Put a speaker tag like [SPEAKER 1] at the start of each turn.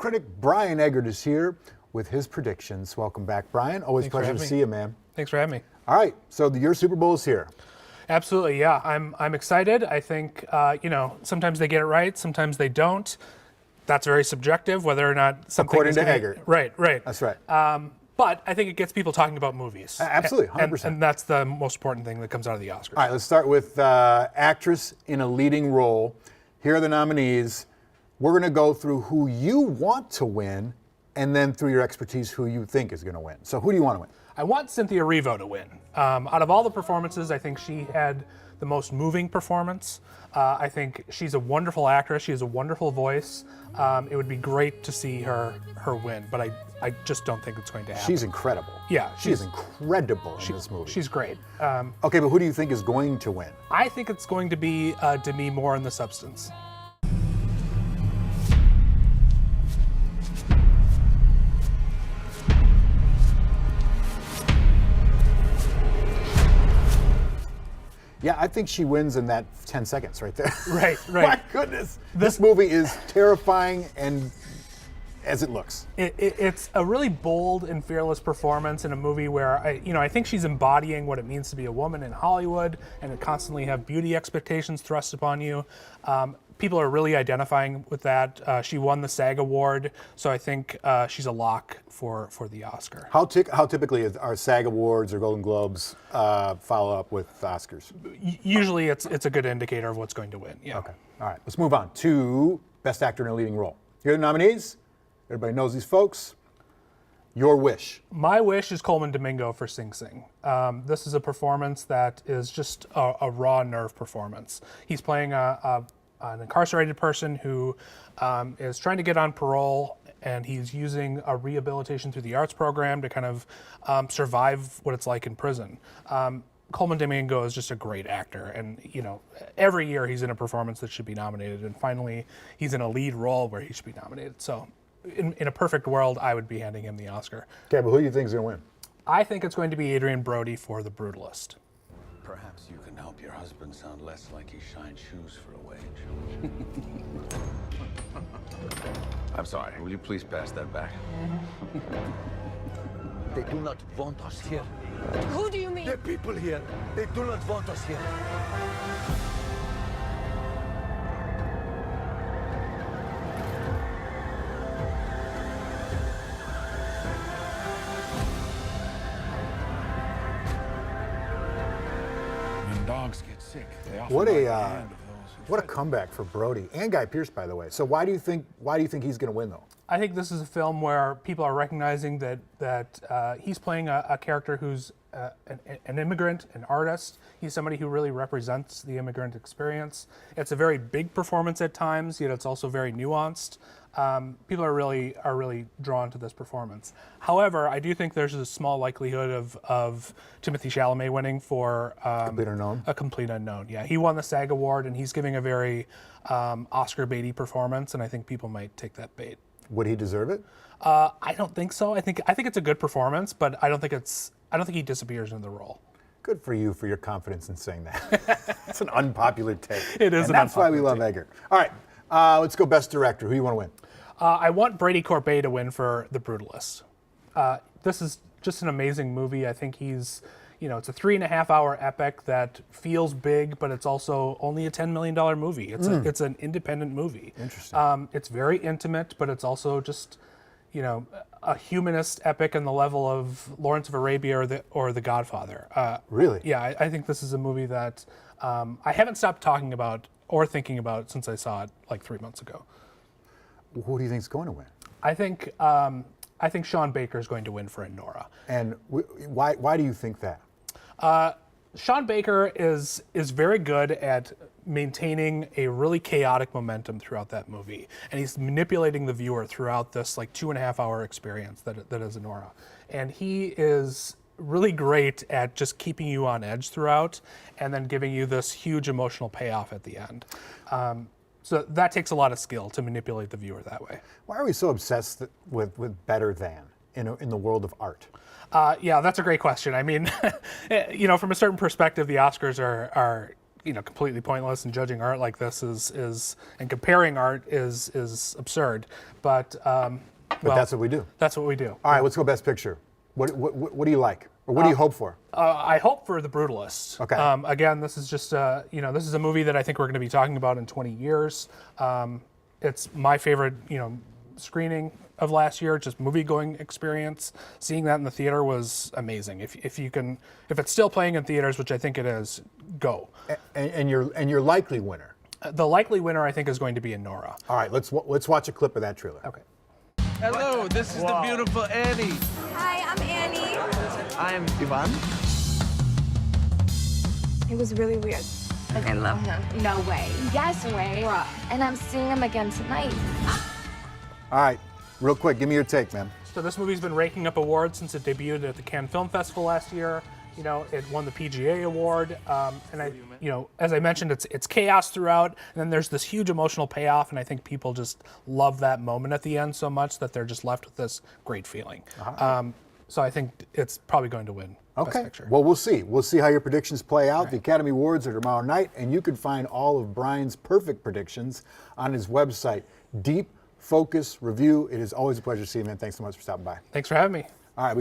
[SPEAKER 1] critic Brian Eggert is here with his predictions. Welcome back, Brian. Always a pleasure to see you, man.
[SPEAKER 2] Thanks for having me.
[SPEAKER 1] All right, so your Super Bowl is here.
[SPEAKER 2] Absolutely, yeah. I'm excited. I think sometimes they get it right, sometimes they don't. That's very subjective, whether or not something.
[SPEAKER 1] According to Eggert.
[SPEAKER 2] Right.
[SPEAKER 1] That's right.
[SPEAKER 2] But I think it gets people talking about movies.
[SPEAKER 1] Absolutely, 100%.
[SPEAKER 2] And that's the most important thing that comes out of the Oscars.
[SPEAKER 1] All right, let's start with actress in a leading role. Here are the nominees. We're going to go through who you want to win, and then through your expertise, who you think is going to win. So who do you want to win?
[SPEAKER 2] I want Cynthia Erivo to win. Out of all the performances, I think she had the most moving performance. I think she's a wonderful actress. She has a wonderful voice. It would be great to see her win, but I just don't think it's going to happen.
[SPEAKER 1] She's incredible.
[SPEAKER 2] Yeah,
[SPEAKER 1] she is incredible in this movie.
[SPEAKER 2] She's great.
[SPEAKER 1] Okay, but who do you think is going to win?
[SPEAKER 2] I think it's going to be Demi Moore in The Substance.
[SPEAKER 1] Yeah, I think she wins in that 10 seconds right there.
[SPEAKER 2] Right.
[SPEAKER 1] My goodness. This movie is terrifying and as it looks.
[SPEAKER 2] It's a really bold and fearless performance in a movie where I think she's embodying what it means to be a woman in Hollywood and to constantly have beauty expectations thrust upon you. People are really identifying with that. She won the SAG Award, so I think she's a lock for the Oscar.
[SPEAKER 1] How typically are SAG Awards or Golden Globes follow up with Oscars?
[SPEAKER 2] Usually it's a good indicator of what's going to win. Yeah.
[SPEAKER 1] Okay. All right. Let's move on to Best Actor in a Leading Role. Here are the nominees. Everybody knows these folks. Your wish.
[SPEAKER 2] My wish is Coleman Domingo for Sing Sing. This is a performance that is just a raw nerve performance. He's playing an incarcerated person who is trying to get on parole, and he's using a rehabilitation through the arts program to kind of survive what it's like in prison. Coleman Domingo is just a great actor, and every year he's in a performance that should be nominated, and finally he's in a lead role where he should be nominated. So in a perfect world, I would be handing him the Oscar.
[SPEAKER 1] Okay, but who do you think is going to win?
[SPEAKER 2] I think it's going to be Adrian Brody for The Brutalist.
[SPEAKER 3] Perhaps you can help your husband sound less like he shined shoes for a wage. I'm sorry. Will you please pass that back?
[SPEAKER 4] They do not want us here.
[SPEAKER 5] Who do you mean?
[SPEAKER 4] The people here, they do not want us here.
[SPEAKER 3] When dogs get sick, they often
[SPEAKER 1] What
[SPEAKER 3] bite the
[SPEAKER 1] a
[SPEAKER 3] hand of those who
[SPEAKER 1] what a
[SPEAKER 3] fight.
[SPEAKER 1] comeback for Brody and Guy Pearce, by the way. So why do you think he's going to win though?
[SPEAKER 2] I think this is a film where people are recognizing that he's playing a character who's an immigrant, an artist. He's somebody who really represents the immigrant experience. It's a very big performance at times, yet it's also very nuanced. People are really drawn to this performance. However, I do think there's a small likelihood of Timothée Chalamet winning for
[SPEAKER 1] Complete Unknown?
[SPEAKER 2] A Complete Unknown. Yeah, he won the SAG Award, and he's giving a very Oscar baity performance, and I think people might take that bait.
[SPEAKER 1] Would he deserve it?
[SPEAKER 2] I don't think so. I think it's a good performance, but I don't think he disappears into the role.
[SPEAKER 1] Good for you for your confidence in saying that. It's an unpopular take.
[SPEAKER 2] It is
[SPEAKER 1] and
[SPEAKER 2] an
[SPEAKER 1] that's why we
[SPEAKER 2] unpopular
[SPEAKER 1] love
[SPEAKER 2] take.
[SPEAKER 1] Eggert. All right, let's go Best Director. Who do you want to win?
[SPEAKER 2] I want Brady Corbet to win for The Brutalist. This is just an amazing movie. I think it's a 3.5-hour epic that feels big, but it's also only a $10 million movie. It's an independent movie.
[SPEAKER 1] Interesting.
[SPEAKER 2] It's very intimate, but it's also just, a humanist epic in the level of Lawrence of Arabia or The Godfather.
[SPEAKER 1] Really?
[SPEAKER 2] Yeah, I think this is a movie that I haven't stopped talking about or thinking about since I saw it like 3 months ago.
[SPEAKER 1] Who do you think is going to win?
[SPEAKER 2] I think Sean Baker is going to win for Nora.
[SPEAKER 1] And why do you think that?
[SPEAKER 2] Sean Baker is very good at maintaining a really chaotic momentum throughout that movie, and he's manipulating the viewer throughout this 2.5-hour experience that is Nora. And he is really great at just keeping you on edge throughout, and then giving you this huge emotional payoff at the end. So that takes a lot of skill to manipulate the viewer that way.
[SPEAKER 1] Why are we so obsessed with better than in the world of art?
[SPEAKER 2] Yeah, that's a great question. I mean, from a certain perspective, the Oscars are completely pointless, and judging art like this is and comparing art is absurd. But well,
[SPEAKER 1] that's what we do.
[SPEAKER 2] That's what we do.
[SPEAKER 1] All right, let's go Best Picture. What do you like? Or what do you hope for?
[SPEAKER 2] I hope for The Brutalist.
[SPEAKER 1] Okay.
[SPEAKER 2] Again, this is just this is a movie that I think we're going to be talking about in 20 years. It's my favorite screening of last year, just movie-going experience. Seeing that in the theater was amazing. If it's still playing in theaters, which I think it is, go.
[SPEAKER 1] And your likely winner.
[SPEAKER 2] The likely winner, I think, is going to be Nora.
[SPEAKER 1] All right, let's watch a clip of that trailer.
[SPEAKER 2] Okay.
[SPEAKER 5] Hello, this is the beautiful Annie.
[SPEAKER 6] Hi, I'm Annie.
[SPEAKER 5] I'm Ivan.
[SPEAKER 6] It was really weird.
[SPEAKER 7] Like, I love him.
[SPEAKER 6] No way.
[SPEAKER 7] Yes way.
[SPEAKER 6] Bruh.
[SPEAKER 7] And I'm seeing him again tonight.
[SPEAKER 1] All right, real quick, give me your take, man.
[SPEAKER 2] So this movie's been raking up awards since it debuted at the Cannes Film Festival last year. It won the PGA award, and as I mentioned, it's chaos throughout, and then there's this huge emotional payoff, and I think people just love that moment at the end so much that they're just left with this great feeling. So I think it's probably going to win Best
[SPEAKER 1] Okay.
[SPEAKER 2] Picture.
[SPEAKER 1] Well, we'll see. We'll see how your predictions play out. The Academy Awards are tomorrow night, and you can find all of Brian's perfect predictions on his website, Deep Focus Review. It is always a pleasure to see you, man. Thanks so much for stopping by.
[SPEAKER 2] Thanks for having me.
[SPEAKER 1] All right, we got